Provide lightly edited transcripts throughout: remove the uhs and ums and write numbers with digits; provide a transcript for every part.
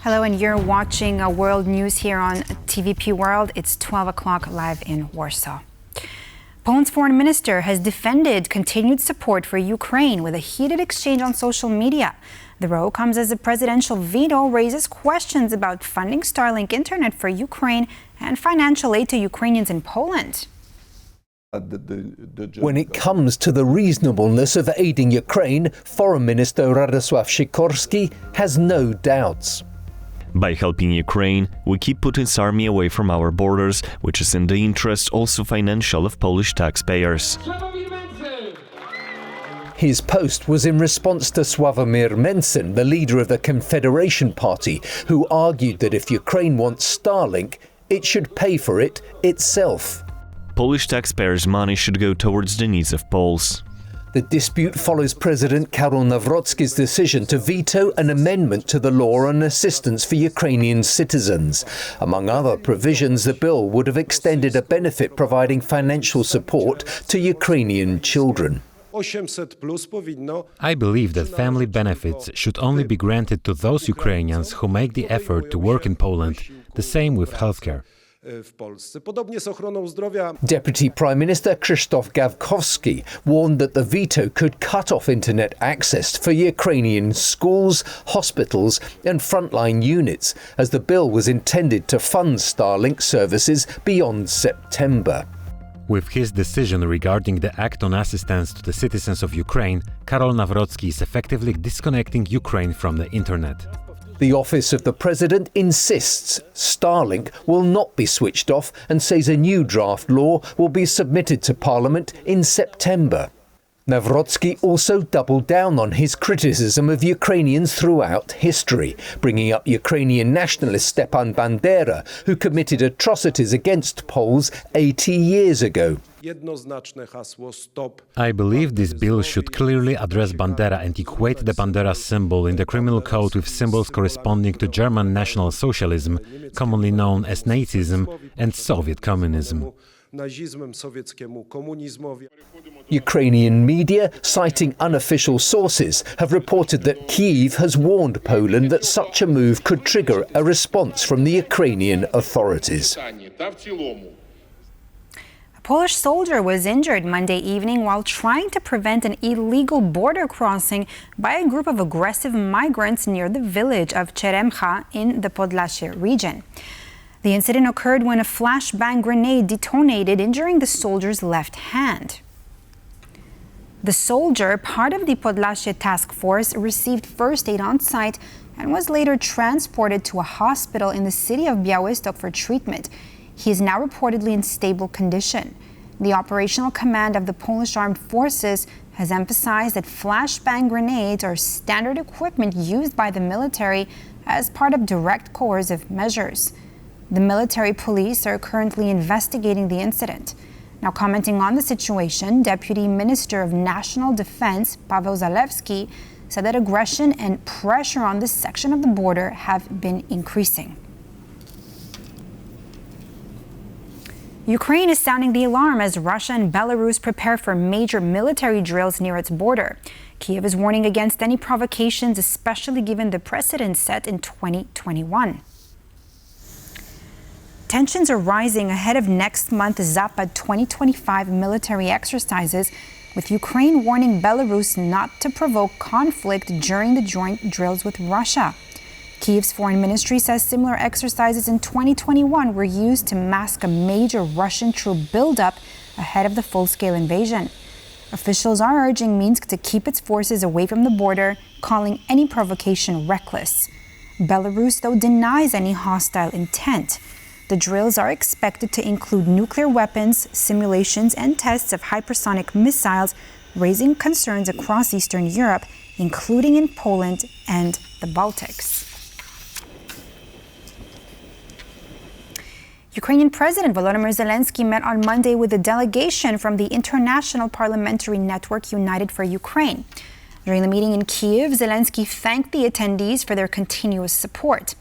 Hello, and you're watching World News here on TVP World. It's 12 o'clock live in Warsaw. Poland's foreign minister has defended continued support for Ukraine with a heated exchange on social media. The row comes as a presidential veto raises questions about funding Starlink internet for Ukraine and financial aid to Ukrainians in Poland. When it comes to the reasonableness of aiding Ukraine, Foreign Minister Radosław Sikorski has no doubts. By helping Ukraine, we keep Putin's army away from our borders, which is in the interest also financial of Polish taxpayers. His post was in response to Sławomir Mencen, the leader of the Confederation Party, who argued that if Ukraine wants Starlink, it should pay for it itself. Polish taxpayers' money should go towards the needs of Poles. The dispute follows President Karol Nawrocki's decision to veto an amendment to the law on assistance for Ukrainian citizens. Among other provisions, the bill would have extended a benefit providing financial support to Ukrainian children. I believe that family benefits should only be granted to those Ukrainians who make the effort to work in Poland, the same with healthcare. Deputy Prime Minister Krzysztof Gawkowski warned that the veto could cut off internet access for Ukrainian schools, hospitals and frontline units, as the bill was intended to fund Starlink services beyond September. With his decision regarding the Act on Assistance to the Citizens of Ukraine, Karol Nawrocki is effectively disconnecting Ukraine from the internet. The Office of the President insists Starlink will not be switched off and says a new draft law will be submitted to Parliament in September. Nawrocki also doubled down on his criticism of Ukrainians throughout history, bringing up Ukrainian nationalist Stepan Bandera, who committed atrocities against Poles 80 years ago. I believe this bill should clearly address Bandera and equate the Bandera symbol in the criminal code with symbols corresponding to German National Socialism, commonly known as Nazism, and Soviet communism. Ukrainian media, citing unofficial sources, have reported that Kyiv has warned Poland that such a move could trigger a response from the Ukrainian authorities. A Polish soldier was injured Monday evening while trying to prevent an illegal border crossing by a group of aggressive migrants near the village of Cheremcha in the Podlasie region. The incident occurred when a flashbang grenade detonated, injuring the soldier's left hand. The soldier, part of the Podlasie task force, received first aid on site and was later transported to a hospital in the city of Białystok for treatment. He is now reportedly in stable condition. The operational command of the Polish Armed Forces has emphasized that flashbang grenades are standard equipment used by the military as part of direct coercive measures. The military police are currently investigating the incident. Now, commenting on the situation, Deputy Minister of National Defense Paweł Zalewski said that aggression and pressure on this section of the border have been increasing. Ukraine is sounding the alarm as Russia and Belarus prepare for major military drills near its border. Kyiv is warning against any provocations, especially given the precedent set in 2021. Tensions are rising ahead of next month's Zapad 2025 military exercises, with Ukraine warning Belarus not to provoke conflict during the joint drills with Russia. Kyiv's foreign ministry says similar exercises in 2021 were used to mask a major Russian troop buildup ahead of the full-scale invasion. Officials are urging Minsk to keep its forces away from the border, calling any provocation reckless. Belarus, though, denies any hostile intent. The drills are expected to include nuclear weapons, simulations, and tests of hypersonic missiles, raising concerns across Eastern Europe, including in Poland and the Baltics. Ukrainian President Volodymyr Zelensky met on Monday with a delegation from the international parliamentary network United for Ukraine. During the meeting in Kyiv, Zelensky thanked the attendees for their continuous support.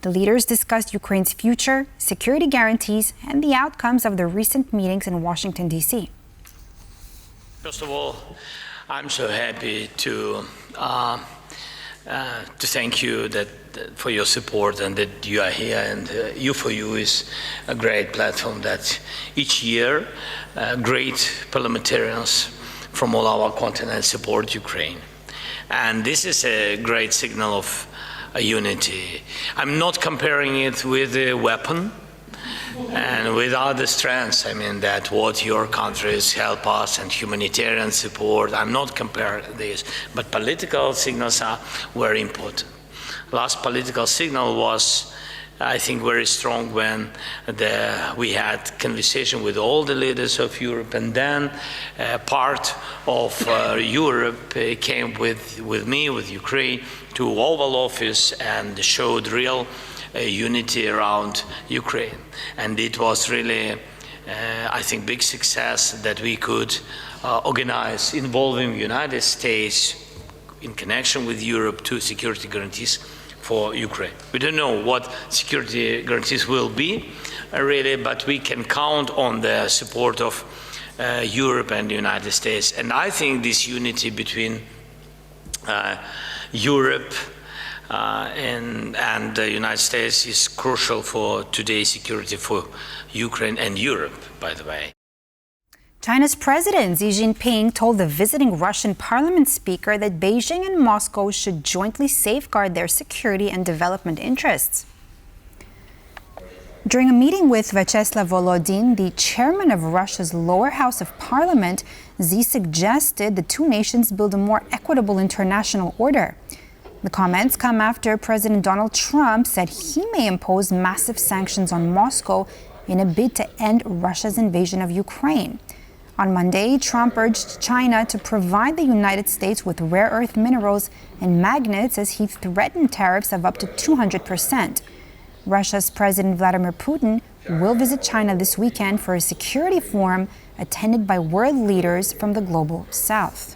The leaders discussed Ukraine's future, security guarantees, and the outcomes of the recent meetings in Washington, D.C. First of all, I'm so happy to to thank you for your support and that you are here. And U4U is a great platform that each year great parliamentarians from all our continent support Ukraine. And this is a great signal of unity. I'm not comparing it with a weapon and with other strengths. I mean that what your countries help us and humanitarian support, I'm not comparing this, but political signals are very important. Last political signal was, I think, very strong when we had conversation with all the leaders of Europe, and then part of Europe came with me, with Ukraine, to Oval Office and showed real unity around Ukraine. And it was really, I think, big success that we could organize involving the United States in connection with Europe to security guarantees for Ukraine. We don't know what security guarantees will be, really, but we can count on the support of Europe and the United States. And I think this unity between Europe and the United States is crucial for today's security for Ukraine and Europe, by the way. China's President Xi Jinping told the visiting Russian parliament speaker that Beijing and Moscow should jointly safeguard their security and development interests. During a meeting with Vyacheslav Volodin, the chairman of Russia's lower house of parliament, Xi suggested the two nations build a more equitable international order. The comments come after President Donald Trump said he may impose massive sanctions on Moscow in a bid to end Russia's invasion of Ukraine. On Monday, Trump urged China to provide the United States with rare earth minerals and magnets as he threatened tariffs of up to 200%. Russia's President Vladimir Putin will visit China this weekend for a security forum attended by world leaders from the global south.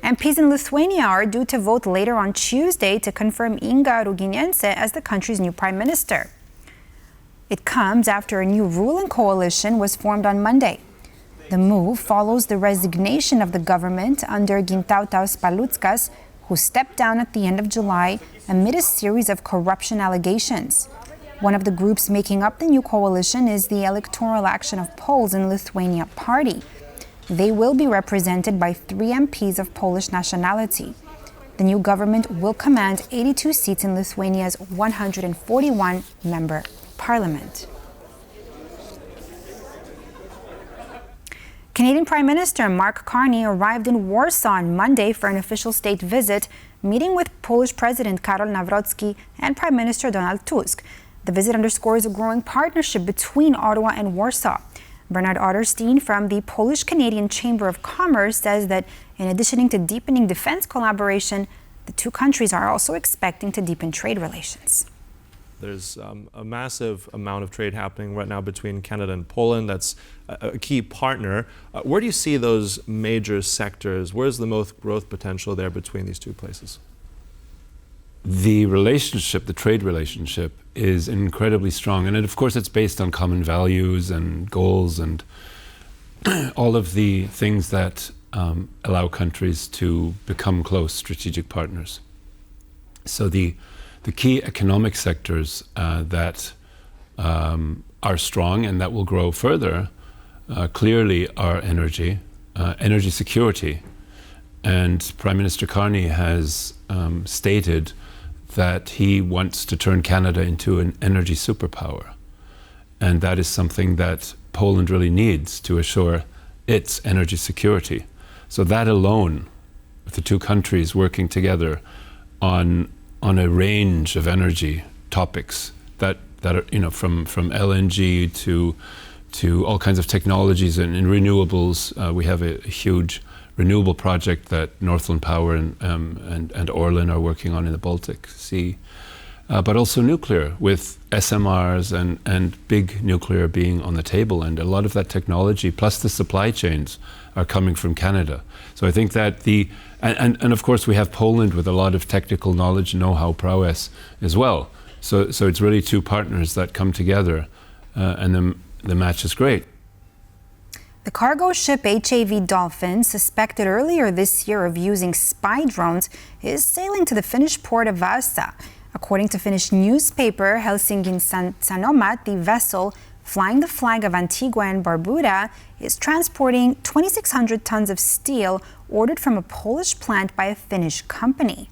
MPs in Lithuania are due to vote later on Tuesday to confirm Inga Ruginiense as the country's new prime minister. It comes after a new ruling coalition was formed on Monday. The move follows the resignation of the government under Gintautas Paluckas, who stepped down at the end of July amid a series of corruption allegations. One of the groups making up the new coalition is the Electoral Action of Poles in Lithuania party. They will be represented by 3 MPs of Polish nationality. The new government will command 82 seats in Lithuania's 141-member parliament. Canadian Prime Minister Mark Carney arrived in Warsaw on Monday for an official state visit, meeting with Polish President Karol Nawrocki and Prime Minister Donald Tusk. The visit underscores a growing partnership between Ottawa and Warsaw. Bernard Otterstein from the Polish-Canadian Chamber of Commerce says that in addition to deepening defense collaboration, the two countries are also expecting to deepen trade relations. There's a massive amount of trade happening right now between Canada and Poland. That's a key partner. Where do you see those major sectors? Where's the most growth potential there between these two places? The relationship, the trade relationship, is incredibly strong. And of course, it's based on common values and goals and all of the things that allow countries to become close strategic partners. So the key economic sectors that are strong and that will grow further clearly are energy, energy security. And Prime Minister Carney has stated that he wants to turn Canada into an energy superpower. And that is something that Poland really needs to assure its energy security. So that alone, with the two countries working together on a range of energy topics that are, you know, from LNG to all kinds of technologies and in renewables. We have a huge renewable project that Northland Power and Orlen are working on in the Baltic Sea, but also nuclear, with SMRs and big nuclear being on the table. And a lot of that technology, plus the supply chains, are coming from Canada. So I think that and of course we have Poland with a lot of technical knowledge, know-how, prowess as well. So it's really two partners that come together, and the match is great. The cargo ship HAV Dolphin, suspected earlier this year of using spy drones, is sailing to the Finnish port of Vaasa. According to Finnish newspaper Helsingin Sanomat, the vessel, flying the flag of Antigua and Barbuda, is transporting 2,600 tons of steel ordered from a Polish plant by a Finnish company.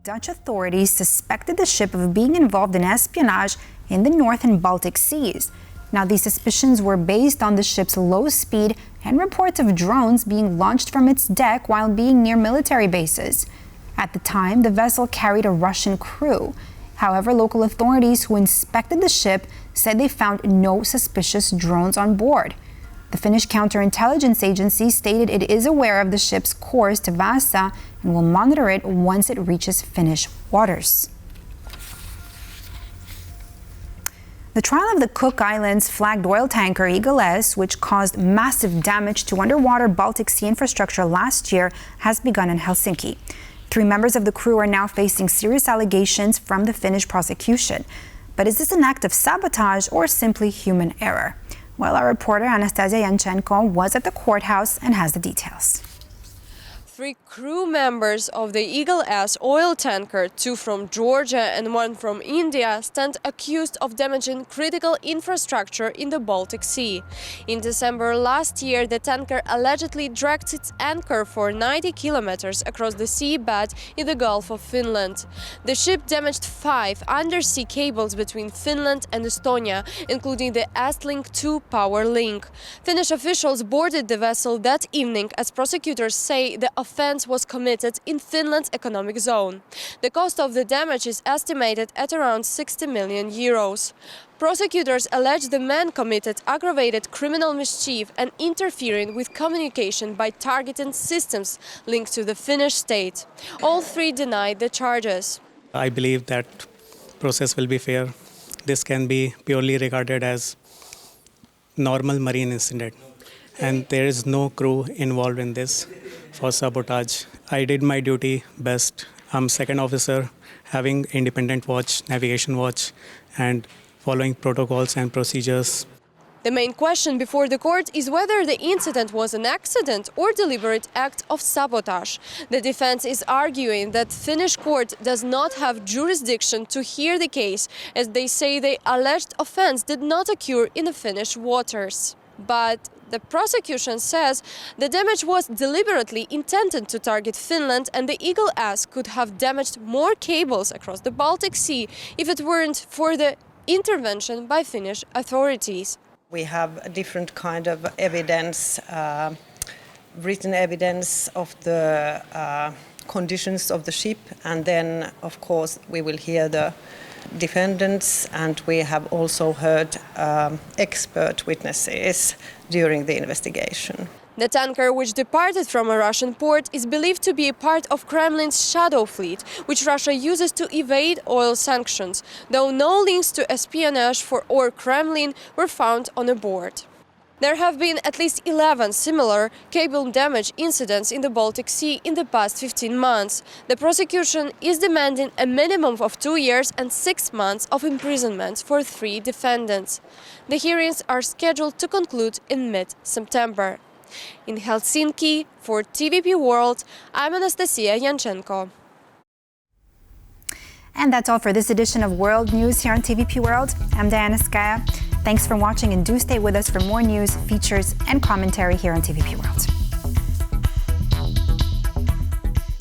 Dutch authorities suspected the ship of being involved in espionage in the North and Baltic Seas. Now, these suspicions were based on the ship's low speed and reports of drones being launched from its deck while being near military bases. At the time, the vessel carried a Russian crew. However, local authorities who inspected the ship said they found no suspicious drones on board. The Finnish counterintelligence agency stated it is aware of the ship's course to Vaasa and will monitor it once it reaches Finnish waters. The trial of the Cook Islands flagged oil tanker Eagle S, which caused massive damage to underwater Baltic Sea infrastructure last year, has begun in Helsinki. 3 members of the crew are now facing serious allegations from the Finnish prosecution. But is this an act of sabotage or simply human error? Well, our reporter Anastasia Yanchenko was at the courthouse and has the details. 3 crew members of the Eagle S oil tanker, 2 from Georgia and 1 from India, stand accused of damaging critical infrastructure in the Baltic Sea. In December last year, the tanker allegedly dragged its anchor for 90 kilometers across the seabed in the Gulf of Finland. The ship damaged 5 undersea cables between Finland and Estonia, including the Estlink 2 power link. Finnish officials boarded the vessel that evening as prosecutors say the offense was committed in Finland's economic zone. The cost of the damage is estimated at around 60 million euros. Prosecutors allege the men committed aggravated criminal mischief and interfering with communication by targeting systems linked to the Finnish state. All 3 denied the charges. I believe that process will be fair. This can be purely regarded as normal marine incident, and there is no crew involved in this for sabotage. I did my duty best. I'm second officer, having independent watch, navigation watch, and following protocols and procedures. The main question before the court is whether the incident was an accident or deliberate act of sabotage. The defense is arguing that Finnish court does not have jurisdiction to hear the case, as they say the alleged offense did not occur in the Finnish waters. But the prosecution says the damage was deliberately intended to target Finland, and the Eagle S could have damaged more cables across the Baltic Sea if it weren't for the intervention by Finnish authorities. We have a different kind of evidence, written evidence of the conditions of the ship, and then, of course, we will hear the defendants, and we have also heard expert witnesses during the investigation. The tanker, which departed from a Russian port, is believed to be a part of Kremlin's shadow fleet, which Russia uses to evade oil sanctions, though no links to espionage or Kremlin were found on a board. There have been at least 11 similar cable damage incidents in the Baltic Sea in the past 15 months. The prosecution is demanding a minimum of 2 years and 6 months of imprisonment for 3 defendants. The hearings are scheduled to conclude in mid-September. In Helsinki, for TVP World, I'm Anastasia Yanchenko. And that's all for this edition of World News here on TVP World. I'm Diana Skaya. Thanks for watching, and do stay with us for more news, features, and commentary here on TVP World.